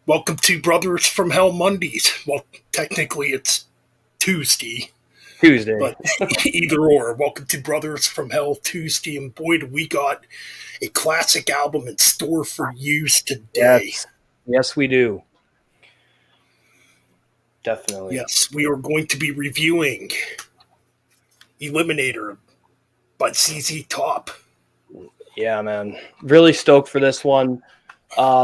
Welcome to Brothers from Hell Mondays. Well, technically it's Tuesday, Tuesday. but either or. Welcome to Brothers from Hell Tuesday, and boy, do we got a classic album in store for you today. Yes. Yes, we do. Definitely. Yes, we are going to be reviewing Eliminator by ZZ Top. Yeah, man. Really stoked for this one.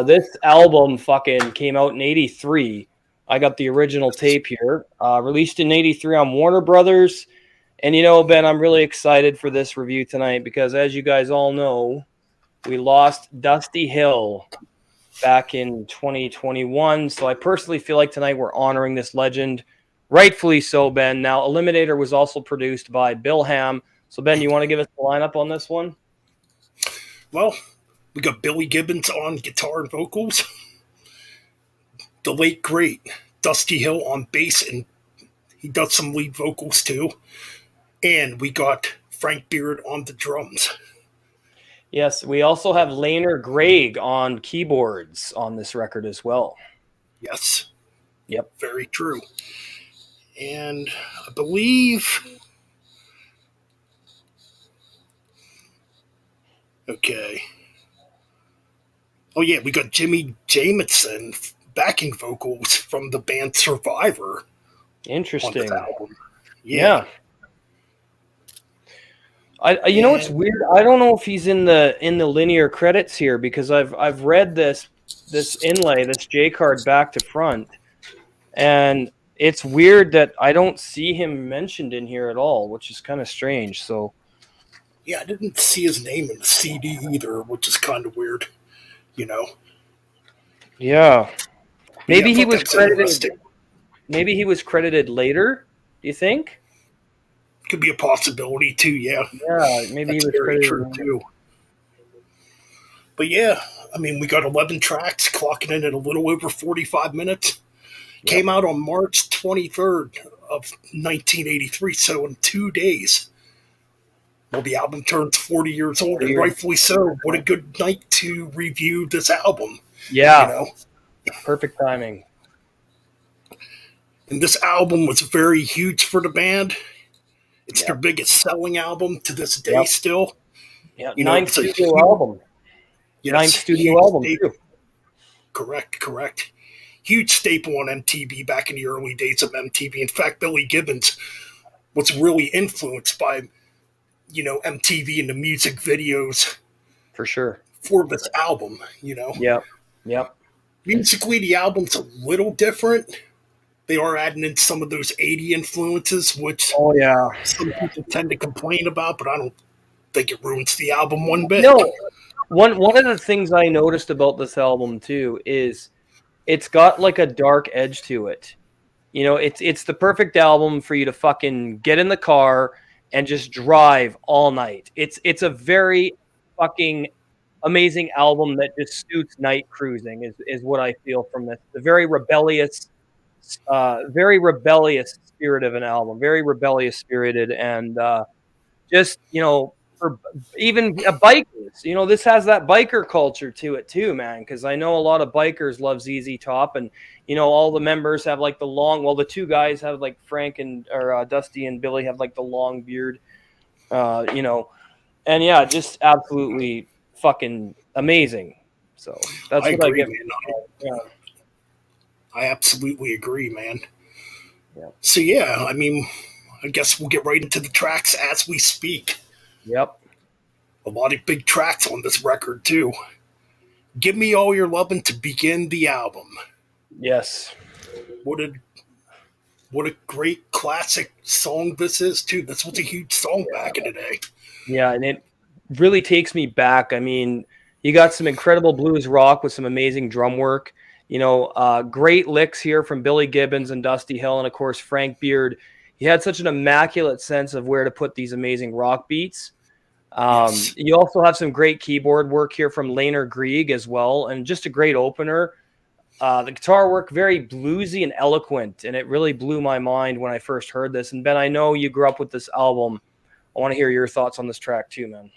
This album fucking came out in 83. I got the original tape here. Released in 83 on Warner Brothers. And you know, Ben, I'm really excited for this review tonight because as you guys all know, we lost Dusty Hill back in 2021. So I personally feel like tonight we're honoring this legend. Rightfully so, Ben. Now, Eliminator was also produced by Bill Ham. So, Ben, you want to give us the lineup on this one? Well, we got Billy Gibbons on guitar and vocals, the late great Dusty Hill on bass, and he does some lead vocals too. And we got Frank Beard on the drums. Yes, we also have Laner Gregg on keyboards on this record as well. Yes. Yep. Very true. And I believe... Okay. Oh, yeah, we got Jimmy Jamison backing vocals from the band Survivor. Interesting. On this album. Yeah. You know what's weird? I don't know if he's in the linear credits here because I've read this inlay, this J card back to front, and it's weird that I don't see him mentioned in here at all, which is kind of strange. So, yeah, I didn't see his name in the CD either, which is kind of weird, you know. Yeah, maybe he was credited. Maybe he was credited later. Do you think? Could be a possibility too, yeah. Yeah, maybe that's he was very credited true too. But yeah, I mean, we got 11 tracks, clocking in at a little over 45 minutes. Yep. Came out on March 23rd of 1983, so in 2 days. Well, the album turns 40 years old, and rightfully so. What a good night to review this album. Yeah, you know? Perfect timing. And this album was very huge for the band. It's their biggest selling album to this day still. Yeah, ninth studio album. Yes, ninth studio album, too. Correct. Huge staple on MTV back in the early days of MTV. In fact, Billy Gibbons was really influenced by, you know, MTV and the music videos. For sure. For this album, you know. Yep. Musically, the album's a little different. They are adding in some of those 80 influences, which some people tend to complain about, but I don't think it ruins the album one bit. No. One of the things I noticed about this album, too, is it's got like a dark edge to it. You know, it's the perfect album for you to fucking get in the car and just drive all night. It's a very fucking amazing album that just suits night cruising is what I feel from this. The very rebellious spirit of an album, very rebellious spirited, and just, you know, for even bikers, you know, this has that biker culture to it too, man, because I know a lot of bikers love ZZ Top, and you know, all the members have like the two guys have like Dusty and Billy have like the long beard, you know, and yeah, just absolutely fucking amazing. So that's what I get. I absolutely agree, man. Yeah. So yeah, I mean, I guess we'll get right into the tracks as we speak. Yep. A lot of big tracks on this record too. Give Me All Your Lovin' to begin the album. Yes. What a great classic song this is too. This was a huge song back in the day. Yeah, and it really takes me back. I mean, you got some incredible blues rock with some amazing drum work. You know, great licks here from Billy Gibbons and Dusty Hill, and of course Frank Beard. He had such an immaculate sense of where to put these amazing rock beats. You also have some great keyboard work here from Laner Gregg as well, and just a great opener. The guitar work, very bluesy and eloquent, and it really blew my mind when I first heard this. And Ben, I know you grew up with this album. I want to hear your thoughts on this track too, man.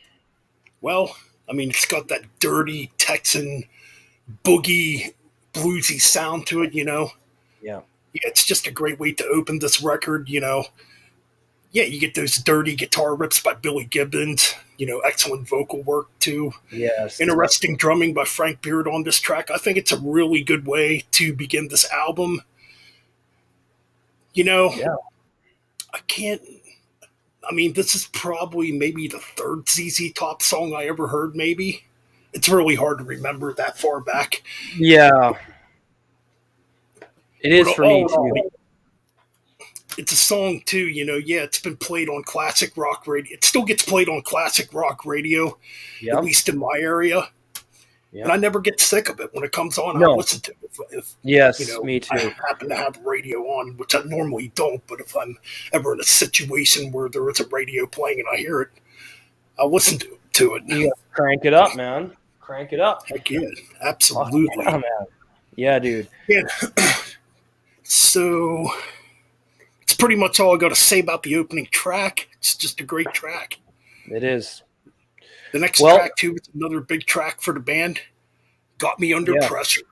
Well, I mean, it's got that dirty Texan boogie bluesy sound to it. Yeah. Yeah, it's just a great way to open this record. Yeah, you get those dirty guitar rips by Billy Gibbons. Excellent vocal work too. Yes. Interesting drumming by Frank Beard on this track. I think it's a really good way to begin this album. You know, Yeah. I can't. I mean, this is probably maybe the third ZZ Top song I ever heard. Maybe it's really hard to remember that far back. Yeah. It But is for me all in all, too. it's a song too. Yeah, it's been played on classic rock radio. It still gets played on classic rock radio, at Yep. least in my area. And I Yep. never get sick of it. When it comes on, I'll No. listen to it. If Yes, me I too. happen to have radio on, which I normally don't, but if I'm ever in a situation where there is a radio playing and I hear it, I'll listen to it. You gotta crank it up, man. Crank it up. Heck yeah, Oh, yeah, absolutely. man. Yeah, dude. Yeah. So it's pretty much all I got to say about the opening track. It's just a great track. It is. The next Well, track too is another big track for the band. Got Me Under yeah. Pressure.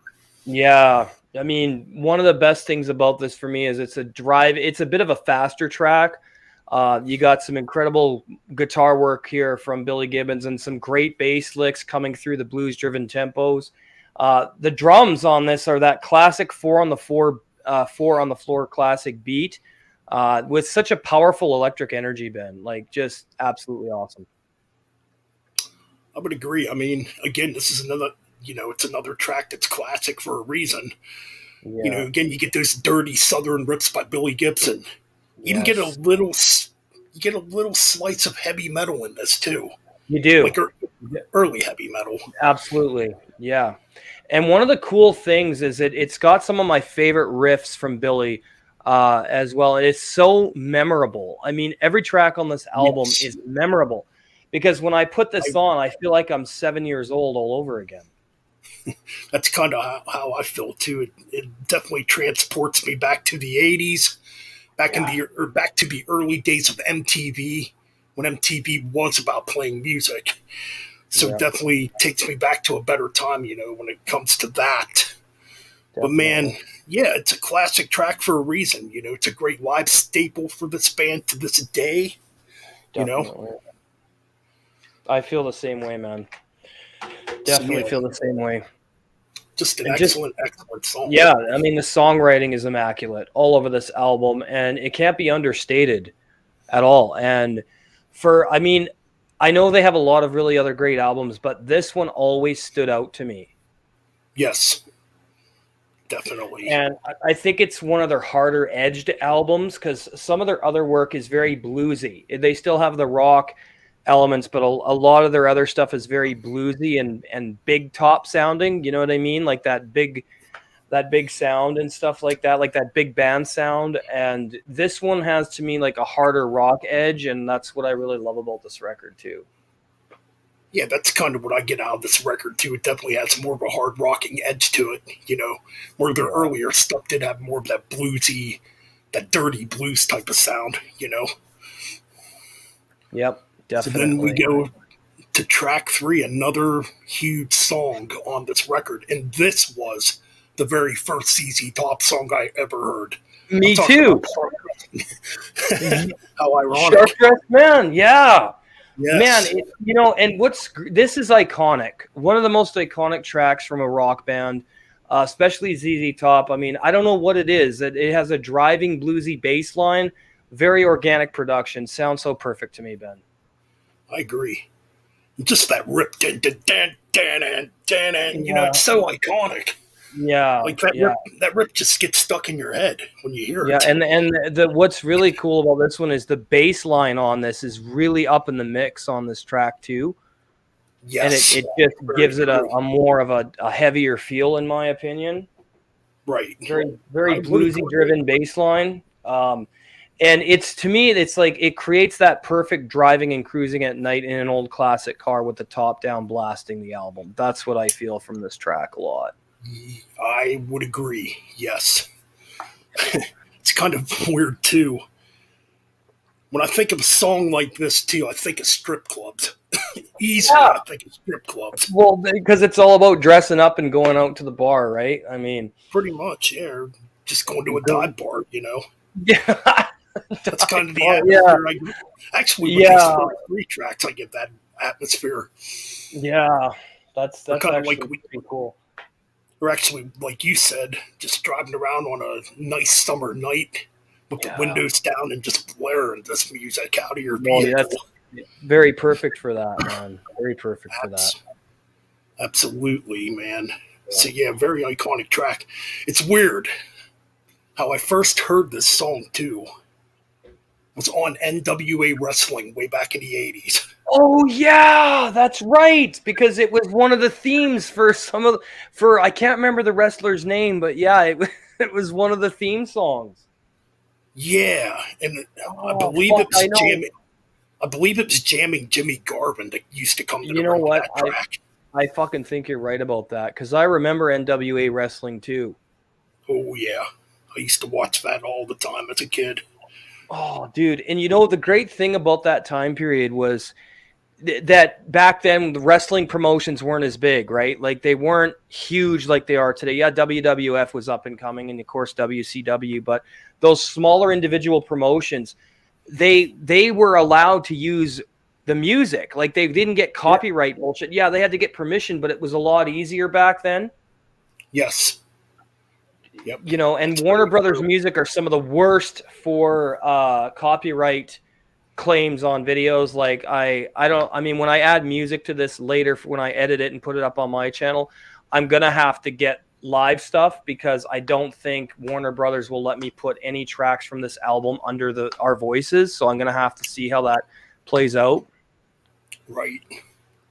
Yeah. I mean, one of the best things about this for me is it's a bit of a faster track. You got some incredible guitar work here from Billy Gibbons and some great bass licks coming through the blues driven tempos. The drums on this are that classic four on the floor classic beat with such a powerful electric energy, Ben. Like, just absolutely awesome. I would agree. I mean, again, this is another, it's another track that's classic for a reason. Yeah. Again, you get those dirty Southern rips by Billy Gibson. You even get Yes. you get a little slice of heavy metal in this too, You do. like early heavy metal. Absolutely. Yeah. And one of the cool things is it's got some of my favorite riffs from Billy as well. And it's so memorable. I mean, every track on this album Yes. is memorable because when I put this on, I feel like I'm 7 years old all over again. That's kind of how I feel too. It definitely transports me back to the '80s, back back to the early days of MTV, when MTV was about playing music. So Yeah. it definitely takes me back to a better time, when it comes to that. But Definitely. man, yeah, it's a classic track for a reason. It's a great live staple for this band to this day. Definitely. I feel the same way, man. So, Definitely yeah, feel the same way. just an And just excellent song. Yeah, I mean the songwriting is immaculate all over this album, and it can't be understated at all. And I mean, I know they have a lot of really other great albums, but this one always stood out to me. Yes, definitely. And I think it's one of their harder edged albums because some of their other work is very bluesy. They still have the rock elements, but a lot of their other stuff is very bluesy and big top sounding. You know what I mean? Like that big sound and stuff like that big band sound. And this one has to me like a harder rock edge, and that's what I really love about this record too. Yeah, that's kind of what I get out of this record too. It definitely has more of a hard rocking edge to it, where their earlier stuff did have more of that bluesy, that dirty blues type of sound. Yep, definitely. So then we go to track 3, another huge song on this record, and this was the very first ZZ Top song I ever heard. Me too. How ironic. Sharp Dressed Man, yeah. Yes. Man, and this is iconic. One of the most iconic tracks from a rock band, especially ZZ Top. I mean, I don't know what it is. It has a driving bluesy bass line, very organic production. Sounds so perfect to me, Ben. I agree. Just that rip, it's so iconic. Yeah, Like that rip just gets stuck in your head when you hear it. Yeah, and what's really cool about this one is the bass line on this is really up in the mix on this track too. Yes. And it just gives it a more of a heavier feel, in my opinion. Right. Very, very bluesy driven bass line. And to me, it's like it creates that perfect driving and cruising at night in an old classic car with the top down blasting the album. That's what I feel from this track a lot. I would agree. Yes. It's kind of weird too. When I think of a song like this too, I think of strip clubs. easily, I think, at strip clubs. Well, because it's all about dressing up and going out to the bar, right? I mean, Pretty much, yeah. Or just going to a the, dive bar, yeah, That's kind of the bar, yeah, atmosphere I get. Actually, with these yeah, first three tracks, I get that atmosphere. yeah. We're That's kind of like actually pretty cool. we're actually, like you said, just driving around on a nice summer night with the Yeah. windows down and just blaring this music out of your Well, yeah, vehicle. that's very perfect for that, man. Very perfect for that. Abs- Absolutely, man. Yeah. So yeah, very iconic track. It's weird how I first heard this song too was on NWA Wrestling way back in the 80s. Oh yeah, that's right. Because it was one of the themes for for I can't remember the wrestler's name, but yeah, it was one of the theme songs. Yeah, and I Oh believe fuck, it was I know. jamming. I believe it was jamming Jimmy Garvin that used to come to the You know ring with what? that track. I fucking think you're right about that because I remember NWA wrestling too. Oh yeah, I used to watch that all the time as a kid. Oh, dude, and you know the great thing about that time period was that back then the wrestling promotions weren't as big, right? Like they weren't huge like they are today. Yeah, WWF was up and coming, and of course WCW, but those smaller individual promotions, they were allowed to use the music. Like they didn't get Yeah. copyright bullshit. Yeah, they had to get permission, but it was a lot easier back then. Yes. Yep. You know, and That's Warner very Brothers true. Music are some of the worst for copyright claims on videos. Like I don't, I mean, when I add music to this later, when I edit it and put it up on my channel, I'm gonna have to get live stuff because I don't think Warner Brothers will let me put any tracks from this album under our voices. So I'm gonna have to see how that plays out. Right.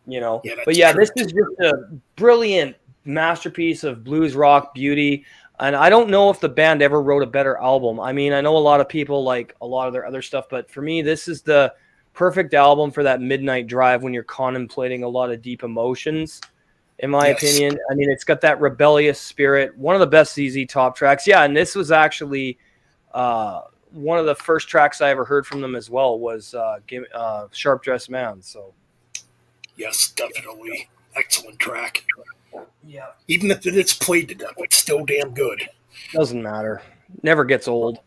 You know, Yeah, but that's yeah, true this is too. just a brilliant masterpiece of blues rock beauty. And I don't know if the band ever wrote a better album. I mean, I know a lot of people like a lot of their other stuff, but for me, this is the perfect album for that midnight drive when you're contemplating a lot of deep emotions, in my Yes. opinion. I mean, it's got that rebellious spirit, one of the best ZZ Top tracks. Yeah, and this was actually one of the first tracks I ever heard from them as well was Sharp Dressed Man. So, Yes, definitely. Excellent track. yeah, Even if it is played to death, it's still damn good. doesn't matter. Never gets old.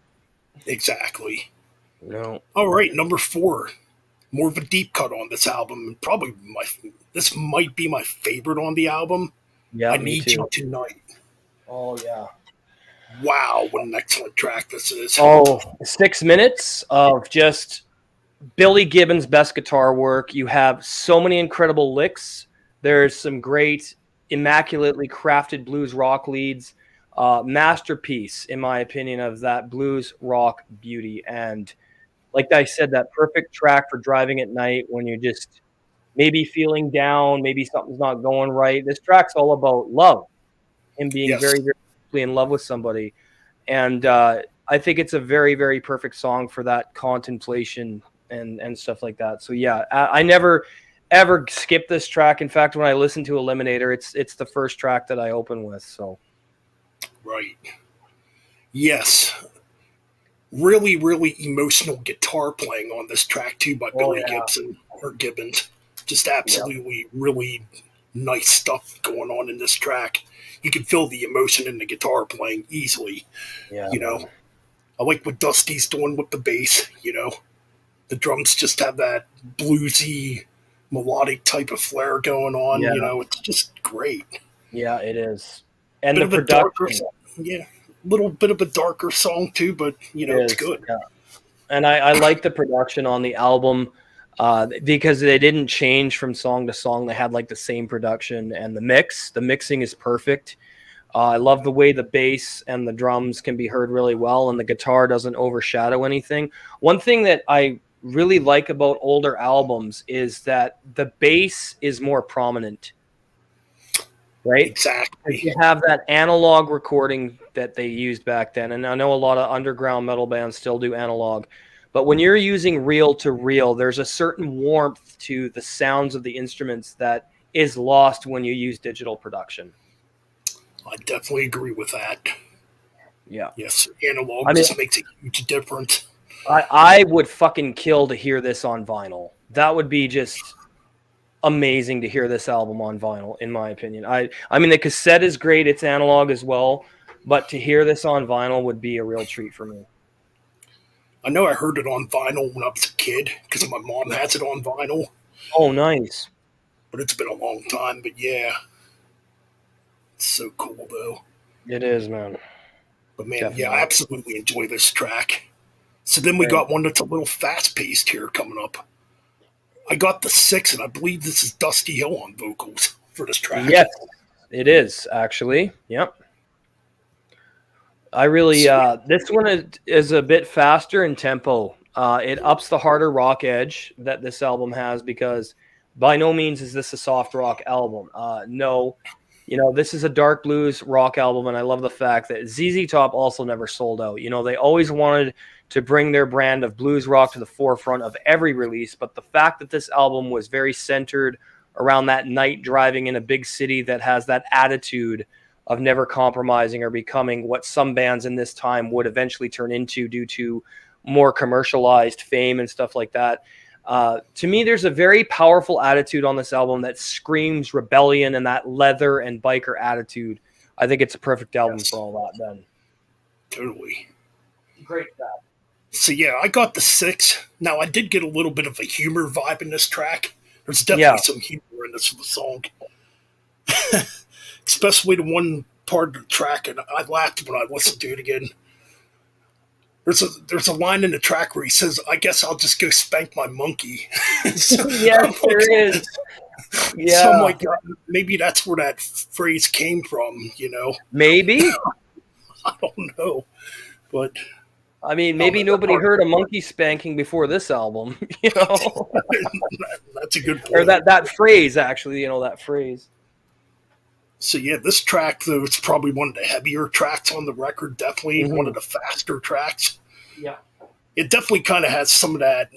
Exactly. No. All right, number 4. More of a deep cut on this album. And probably this might be my favorite on the album. Yeah, I me Need You too. Tonight. Oh, yeah. Wow, what an excellent track this is. Oh, 6 minutes of just Billy Gibbons' best guitar work. You have so many incredible licks. There's some great, immaculately crafted blues rock leads. Masterpiece, in my opinion, of that blues rock beauty. And like I said, that perfect track for driving at night when you're just maybe feeling down, maybe something's not going right. This track's all about love, him being Yes. very, very deeply in love with somebody. And I think it's a very, very perfect song for that contemplation and stuff like that. So yeah, I never ever skip this track. In fact, when I listen to Eliminator, it's the first track that I open with. So Right. Yes. Really, really emotional guitar playing on this track too by oh Billy yeah, Gibson or Gibbons. Just yeah, absolutely really nice stuff going on in this track. You can feel the emotion in the guitar playing easily. yeah, You know, man. I like what Dusty's doing with the bass. The drums just have that bluesy, melodic type of flair going on. Yeah, It's just great. yeah, it is. And Bit the of a darker, production, yeah, little bit of a darker song too, but it it's is. good. Yeah. And I like the production on the album because they didn't change from song to song. They had like the same production and the mixing is perfect. I love the way the bass and the drums can be heard really well, and the guitar doesn't overshadow anything. One thing that I really like about older albums is that the bass is more prominent, right? Because Exactly. you have that analog recording that they used back then, and I know a lot of underground metal bands still do analog. But when you're using reel to reel, there's a certain warmth to the sounds of the instruments that is lost when you use digital production. I definitely agree with that. Yeah. Yes, I analog mean, just makes a huge difference. I would fucking kill to hear this on vinyl. That would be just amazing to hear this album on vinyl, in my opinion. I mean, the cassette is great; it's analog as well, but to hear this on vinyl would be a real treat for me. I know I heard it on vinyl when I was a kid because my mom has it on vinyl, Oh, nice! but it's been a long time. But yeah, it's so cool though. It is, man. But man, yeah, I Definitely. absolutely enjoy this track. So then we Great. got one that's a little fast paced here coming up. I got the six, and I believe this is Dusty Hill on vocals for this track. Yes, it is actually. Yep. I really So, this one is a bit faster in tempo. It ups the harder rock edge that this album has because by no means is this a soft rock album. No, this is a dark blues rock album, and I love the fact that ZZ Top also never sold out. They always wanted to bring their brand of blues rock to the forefront of every release, but the fact that this album was very centered around that night driving in a big city that has that attitude of never compromising or becoming what some bands in this time would eventually turn into due to more commercialized fame and stuff like that. To me, there's a very powerful attitude on this album that screams rebellion and that leather and biker attitude. I think it's a perfect album yes, for all that, Ben. totally. Great job. So yeah, I got the six. Now I did get a little bit of a humor vibe in this track. There's definitely Yeah. some humor in this song, especially the one part of the track, and I laughed when I listened to it again. There's a line in the track where he says, "I guess I'll just go spank my monkey." so, Yes, I'm there like, is. so I'm Yeah. like, maybe that's where that phrase came from. Maybe. I don't know, but I mean, oh maybe man, that nobody part, heard a monkey spanking before this album, that's a good or point. that phrase actually, that phrase. So yeah, this track though, it's probably one of the heavier tracks on the record. Definitely one of Hmm. the faster tracks. Yeah. It definitely kind of has some of that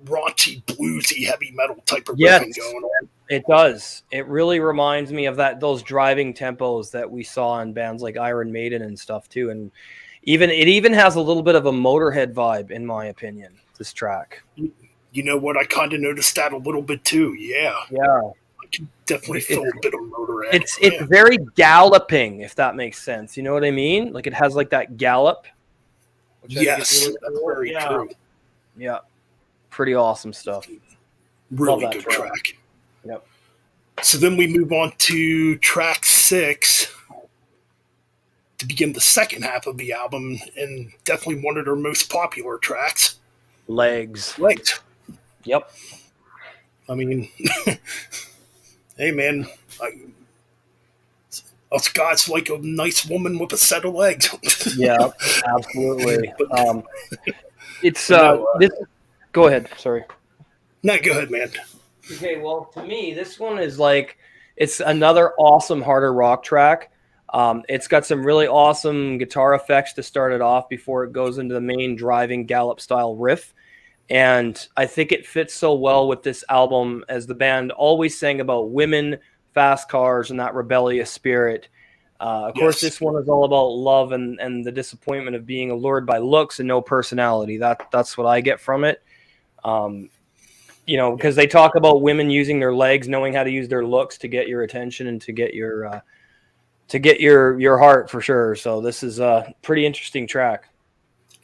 raunchy, bluesy, heavy metal type of riffing Yes, going on. it does. It really reminds me of those driving tempos that we saw in bands like Iron Maiden and stuff too. And it even has a little bit of a Motorhead vibe, in my opinion. This track. You know what? I kind of noticed that a little bit too. Yeah, Yeah, I can definitely it's feel a bit of Motorhead. it's Yeah. very galloping, if that makes sense. You know what I mean? Like it has like that gallop, which I think is Yes, really that's cool. very Yeah, true. yeah, pretty awesome stuff. Love Really that good track. track. Yep. So then we move on to track six to begin the second half of the album, and definitely one of their most popular tracks. Legs. Right. Yep. I mean, hey man, I, us guys like a nice woman with a set of legs. Yeah. Absolutely. but, It's but no, this. Go ahead. Sorry. no, go ahead, man. Okay, well, to me, this one is like it's another awesome harder rock track. It's got some really awesome guitar effects to start it off before it goes into the main driving gallop style riff. And I think it fits so well with this album, as the band always sang about women, fast cars, and that rebellious spirit. Of course, Yes, this one is all about love and the disappointment of being allured by looks and no personality. That's what I get from it. Um, yeah, because they talk about women using their legs, knowing how to use their looks to get your attention and to get your heart for sure. So this is a pretty interesting track.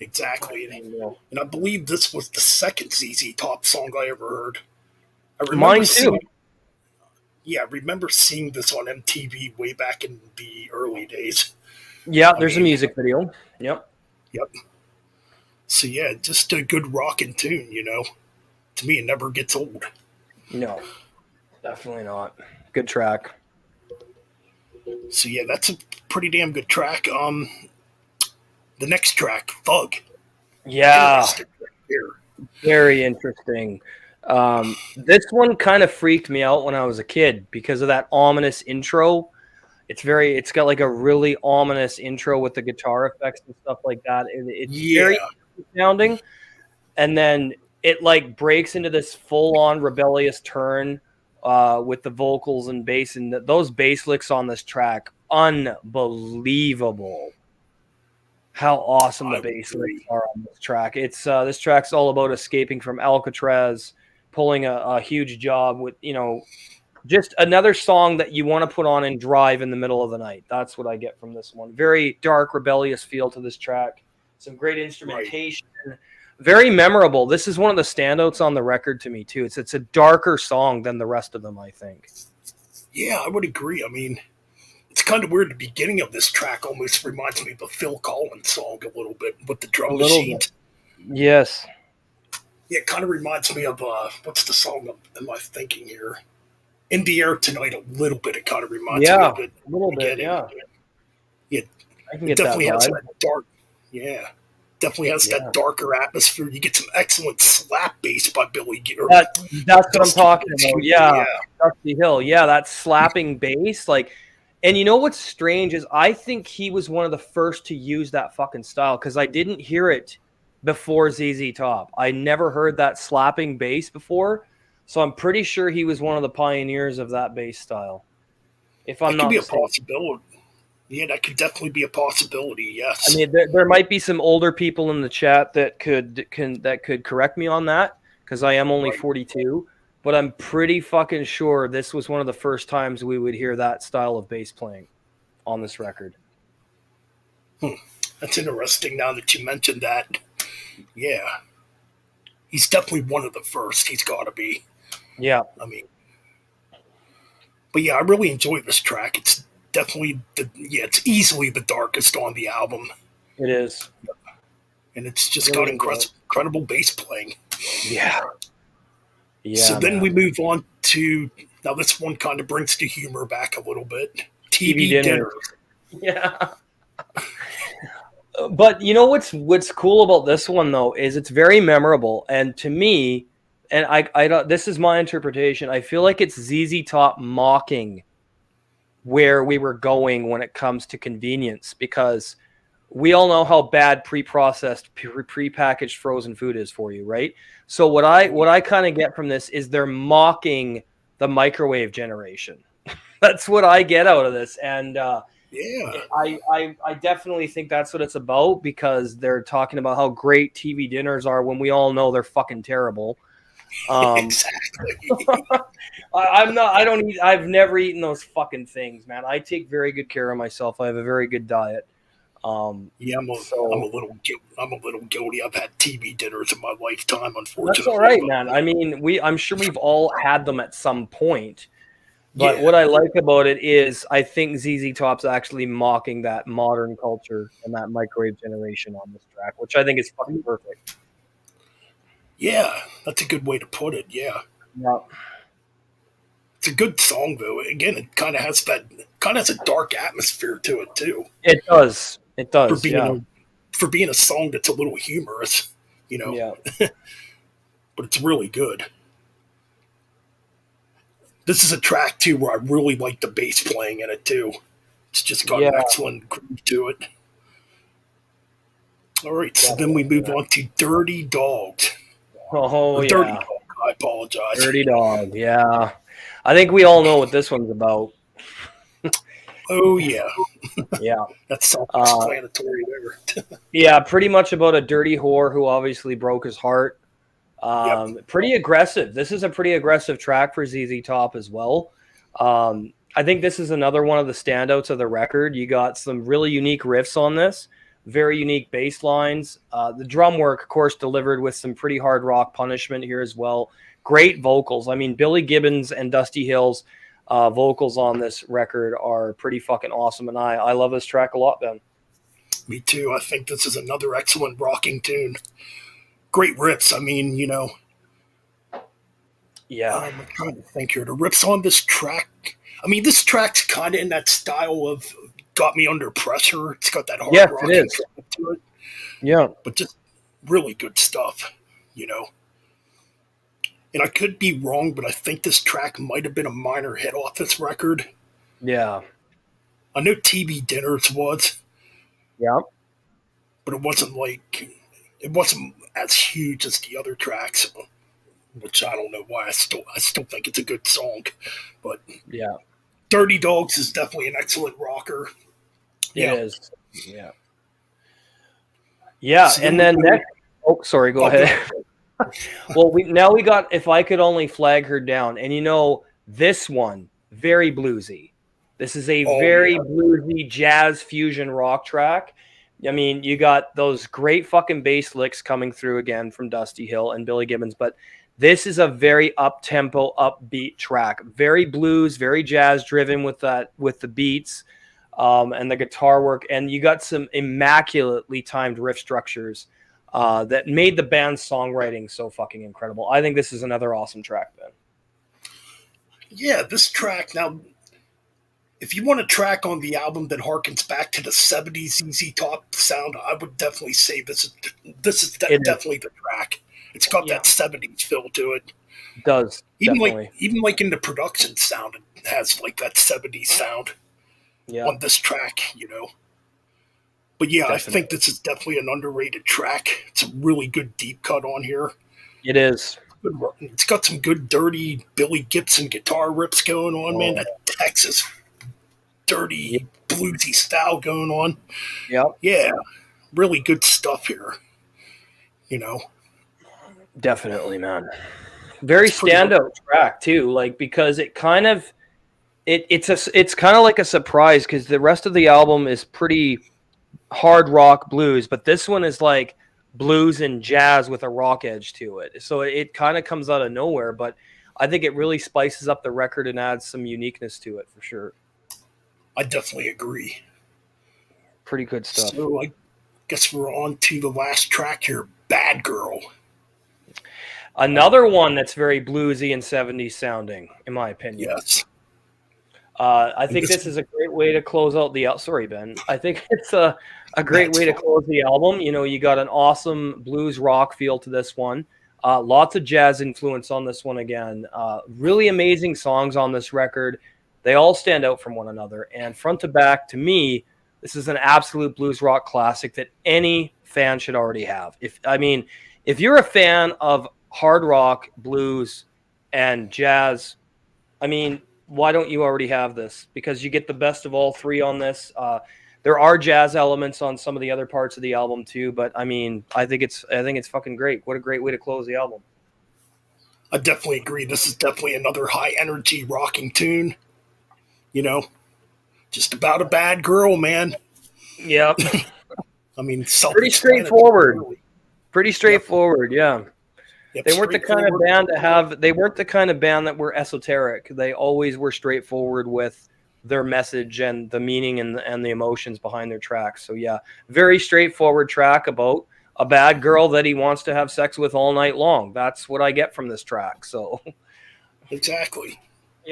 exactly. Yeah. And I believe this was the second ZZ Top song I ever heard. I remember Mine too. seeing, yeah, I remember seeing this on MTV way back in the early days. Yeah, I there's a mean, music video. Yep. yep. So yeah, just a good rocking tune. To me, it never gets old. No, definitely not. Good track. So yeah, that's a pretty damn good track. The next track, Thug. Yeah, Interesting right here. very interesting. This one kind of freaked me out when I was a kid because of that ominous intro. It's got like a really ominous intro with the guitar effects and stuff like that. It's very Yeah, sounding, and then it like breaks into this full-on rebellious turn with the vocals and bass, and those bass licks on this track, unbelievable. How awesome the I would bass licks agree. are on this track. It's this track's all about escaping from Alcatraz, pulling a huge job with, just another song that you want to put on and drive in the middle of the night. That's what I get from this one. Very dark, rebellious feel to this track. Some great instrumentation. Right. Very memorable. This is one of the standouts on the record to me, too. It's a darker song than the rest of them, I think. Yeah, I would agree. I mean, it's kind of weird. The beginning of this track almost reminds me of a Phil Collins song a little bit with the drum machine. Yes. Yeah, it kind of reminds me of, what's the song am I thinking here? In the Air Tonight, a little bit. It kind of reminds me of it. A little bit, yeah. It definitely has that dark, definitely has that darker atmosphere. You get some excellent slap bass by Billy Gibbons. That's what I'm talking about. Yeah. Dusty Hill. Yeah, that slapping bass. And you know what's strange is I think he was one of the first to use that fucking style because I didn't hear it before ZZ Top. I never heard that slapping bass before. So I'm pretty sure he was one of the pioneers of that bass style. If I'm not mistaken. That could be a possibility. Yeah, that could definitely be a possibility. Yes. I mean, there might be some older people in the chat that could correct me on that because I am only 42. But I'm pretty fucking sure this was one of the first times we would hear that style of bass playing on this record. That's interesting. Now that you mentioned that, yeah, he's definitely one of the first. He's got to be. Yeah. I mean, but yeah, I really enjoy this track. It's definitely it's easily the darkest on the album. It is, and it's just really got incredible bass playing. Yeah. So then we move on to now. This one kind of brings the humor back a little bit. TV dinner. Yeah. But you know what's cool about this one though is it's very memorable, and to me. And I don't. This is my interpretation. I feel like it's ZZ Top mocking where we were going when it comes to convenience, because we all know how bad pre-processed, pre-packaged frozen food is for you, right? So what I kind of get from this is they're mocking the microwave generation. That's what I get out of this, and I definitely think that's what it's about because they're talking about how great TV dinners are when we all know they're fucking terrible. Exactly. I've never eaten those fucking things, man. I take very good care of myself. I have a very good diet. I'm a little guilty. I've had TV dinners in my lifetime, unfortunately. That's all right, man. I mean, I'm sure we've all had them at some point. But what I like about it is I think ZZ Top's actually mocking that modern culture and that microwave generation on this track, which I think is fucking perfect. Yeah, that's a good way to put it. Yeah. It's a good song, though. Again, it kind of has a dark atmosphere to it too. It does. For being a song that's a little humorous, Yeah. But it's really good. This is a track too where I really like the bass playing in it too. It's just got an excellent groove to it. All right, so then we move on to Dirty Dogs. Oh, yeah. Dirty Dog, I apologize. Dirty Dog, yeah. I think we all know what this one's about. Oh, yeah. Yeah. That's self-explanatory there. Yeah, pretty much about a dirty whore who obviously broke his heart. Pretty aggressive. This is a pretty aggressive track for ZZ Top as well. I think this is another one of the standouts of the record. You got some really unique riffs on this. Very unique bass lines. The drum work, of course, delivered with some pretty hard rock punishment here as well. Great vocals. I mean, Billy Gibbons and Dusty Hill's vocals on this record are pretty fucking awesome, and I love this track a lot, Ben. Me too. I think this is another excellent rocking tune. Great riffs. I mean, Yeah. I'm trying to think here. The riffs on this track. I mean, this track's kind of in that style of Got Me Under Pressure. It's got that hard rock to it. Yeah. But just really good stuff, And I could be wrong, but I think this track might have been a minor hit off this record. Yeah. I know TV Dinners was. Yeah. But it wasn't as huge as the other tracks, which I don't know why. I still think it's a good song. But yeah. Dirty Dogs is definitely an excellent rocker. It is. Yeah. Yeah, so and then next... Oh, sorry, go ahead. Well, we got If I Could Only Flag Her Down, and this one very bluesy. This is a Oh very yeah, bluesy jazz fusion rock track. I mean, you got those great fucking bass licks coming through again from Dusty Hill and Billy Gibbons, but this is a very up tempo, upbeat track. Very blues, very jazz driven with the beats and the guitar work, and you got some immaculately timed riff structures that made the band's songwriting so fucking incredible. I think this is another awesome track, Ben. yeah. This track now, if you want a track on the album that harkens back to the '70s ZZ Top sound, I would definitely say It is. definitely the track. It's got Yeah, that '70s feel to it. it does definitely. Even like in the production sound, it has like that '70s sound Yeah, on this track. But yeah, I think definitely. this is definitely an underrated track. It's a really good deep cut on here. It is. It's got some good dirty Billy Gibson guitar rips going on, man. Oh, That Texas yeah, dirty bluesy style going on. yeah, Yeah, really good stuff here. You know, definitely, man. Very it's pretty. standout track too, like because it kind of it's kind of like a surprise because the rest of the album is pretty hard rock blues, but this one is like blues and jazz with a rock edge to it. So it kind of comes out of nowhere, but I think it really spices up the record and adds some uniqueness to it for sure. I definitely agree. Pretty good stuff. So I guess we're on to the last track here, "Bad Girl." Another one that's very bluesy and 70s sounding, in my opinion. Yes, I and think this this is a great way to close out the. Sorry, Ben. I think it's a great that's way to fine. close the album. You got an awesome blues rock feel to this one. Lots of jazz influence on this one again. Really amazing songs on this record. They all stand out from one another. And front to back, to me, this is an absolute blues rock classic that any fan should already have. If you're a fan of hard rock, blues, and jazz, I mean, why don't you already have this? Because you get the best of all three on this. There are jazz elements on some of the other parts of the album too, but I think it's fucking great. What a great way to close the album. I definitely agree. This is definitely another high energy rocking tune. You know, just about a bad girl, man. Yep. I mean, Pretty self-explanatory, straightforward. really. Pretty Yep, straightforward. Yeah. yep, They weren't the kind of straightforward. band to have. They weren't the kind of band that were esoteric. They always were straightforward with their message and the meaning and the emotions behind their tracks. So yeah, very straightforward track about a bad girl that he wants to have sex with all night long. That's what I get from this track. So Exactly.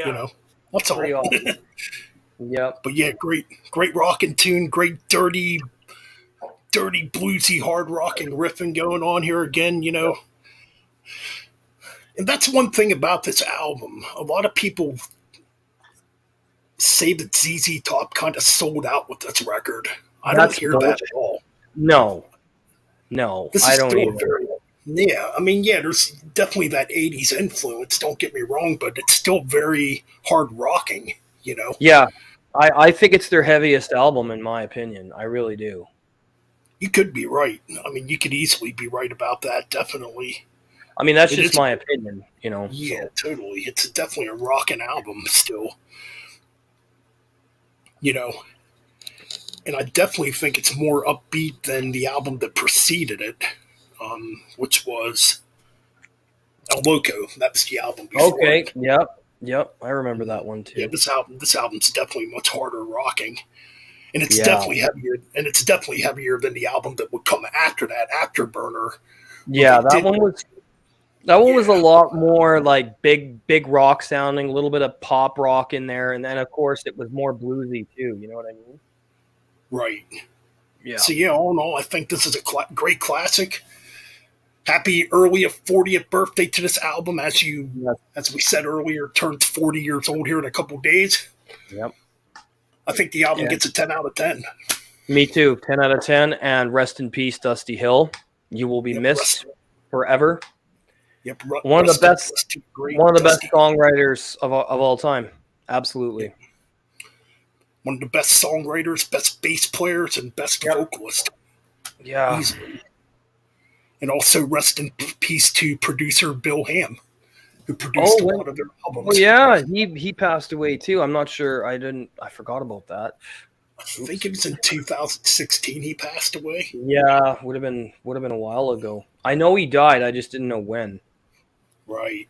You yeah, know, that's pretty all. awesome. Yep. But yeah, great rocking tune, great dirty bluesy hard rocking riffing going on here again. Yep. And that's one thing about this album. A lot of people say that ZZ Top kind of sold out with this record. I don't That's hear that bullshit. at all. No, no, This I is don't still a either. very yeah. I mean, yeah, there's definitely that '80s influence. Don't get me wrong, but it's still very hard rocking. Yeah, I think it's their heaviest album in my opinion. I really do. You could be right. I mean, you could easily be right about that. Definitely, I mean, that's it just is. my opinion. Yeah, So totally. It's definitely a rocking album still. You know, and I definitely think it's more upbeat than the album that preceded it, which was El Loco. That was the album before okay, it. yep, yep, I remember that one Yeah, too. this album's definitely much harder rocking, and it's Yeah, definitely heavier. And it's definitely heavier than the album that would come after that, after Burner, where yeah, they did. that one was a Yeah, lot more like big rock sounding, a little bit of pop rock in there, and then of course it was more bluesy too. You know what I mean? right. Yeah. So yeah, all in all, I think this is a great classic. Happy early 40th birthday to this album, Yep. as we said earlier, turns 40 years old here in a couple days. Yep. I think the album Yeah. gets a 10 out of 10. Me too. 10 out of 10. And rest in peace, Dusty Hill. You will be Yep, missed forever. yep, One of the rest in best peace to great one of the best Dusty. songwriters of all time. Yep, Absolutely. one of the best songwriters, best bass players, and best Yep. vocalist, Yeah. easily. And also rest in peace to producer Bill Ham, who Oh, produced a lot of their oh albums. yeah, he passed away too. I'm not sure. I forgot about that. I think Oops. it was in 2016 he passed away. Yeah, would have been a while ago. I know he died. I just didn't know when. Right.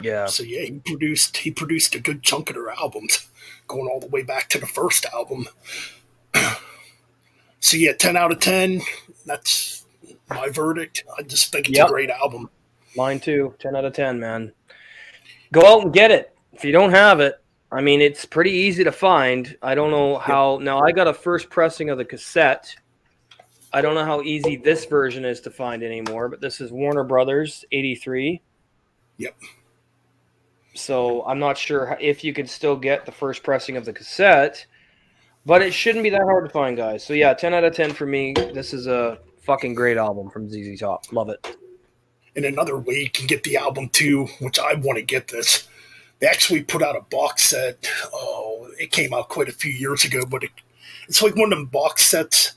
Yeah. So yeah, he produced a good chunk of their albums, going all the way back to the first album. So yeah, 10 out of 10. That's my verdict. I just think it's a Yep. great album. Mine too. 10 out of 10, man. Go out and get it. If you don't have it, I mean, it's pretty easy to find. I don't know Yep. how. Now, I got a first pressing of the cassette. I don't know how easy this version is to find anymore, but this is Warner Brothers 83. Yep. So I'm not sure if you can still get the first pressing of the cassette, but it shouldn't be that hard to find, guys. So yeah, 10 out of 10 for me. This is a fucking great album from ZZ Top. Love it. And another way you can get the album too, which I want to get this. They actually put out a box set. Oh, it came out quite a few years ago, but it's like one of them box sets.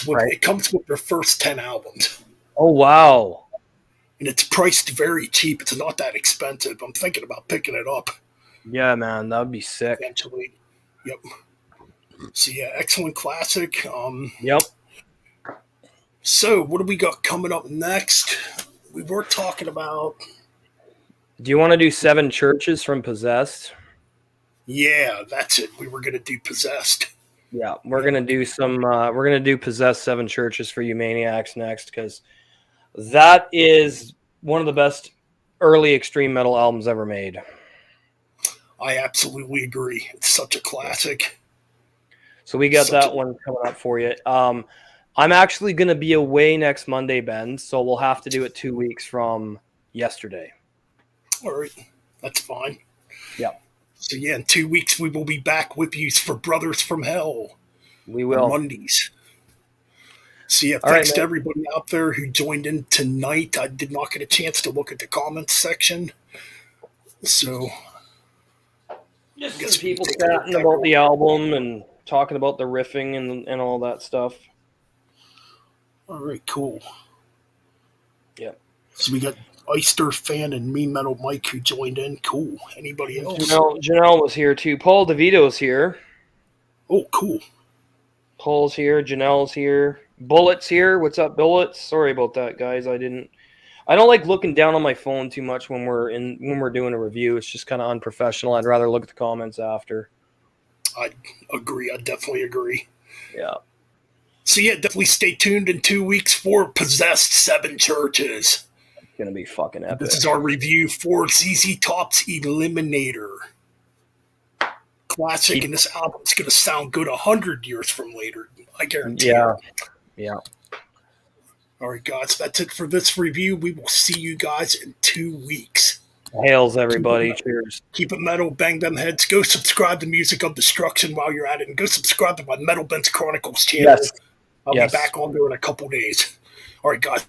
Right. It comes with their first 10 albums, Oh wow. and it's priced very cheap. It's not that expensive. I'm thinking about picking it up Yeah, man, that would be sick. eventually. Yep. So yeah, excellent classic. Yep. So what do we got coming up next? We were talking about. Do you want to do Seven Churches from Possessed? Yeah, that's it. We were gonna do Possessed. Yeah, we're gonna do some. We're gonna do Possessed Seven Churches for you maniacs next, because that is one of the best early extreme metal albums ever made. I absolutely agree. It's such a classic. So we got that one coming up for you. I'm actually gonna be away next Monday, Ben. So we'll have to do it 2 weeks from yesterday. All right, that's fine. Yeah, So yeah, in 2 weeks we will be back with you for Brothers from Hell we on will. Mondays. So yeah, All right, thanks to man. everybody out there who joined in tonight. I did not get a chance to look at the comments section, so Just guess some we people can take a look chatting back. about the album and talking about the riffing and all that stuff. All right, cool. Yeah. So we got Oyster Fan and Me Metal Mike who joined in. Cool. Anybody else? Janelle was here too. Paul DeVito's here. Oh, cool. Paul's here. Janelle's here. Bullet's here. What's up, Bullets? Sorry about that, guys. I don't like looking down on my phone too much when we're doing a review. It's just kind of unprofessional. I'd rather look at the comments after. I agree. I definitely agree. Yeah. So yeah, definitely stay tuned in 2 weeks for Possessed Seven Churches. It's gonna be fucking epic. This is our review for ZZ Top's Eliminator. Classic, and this album's going to sound good 100 years from later. I guarantee Yeah. it. Yeah. All right, guys, that's it for this review. We will see you guys in 2 weeks. Hails, everybody. Cheers. Keep it metal, bang them heads. Go subscribe to Music of Destruction while you're at it, and go subscribe to my Metal Benz Chronicles channel. Yes. I'll Yes. be back on there in a couple days. All right, guys.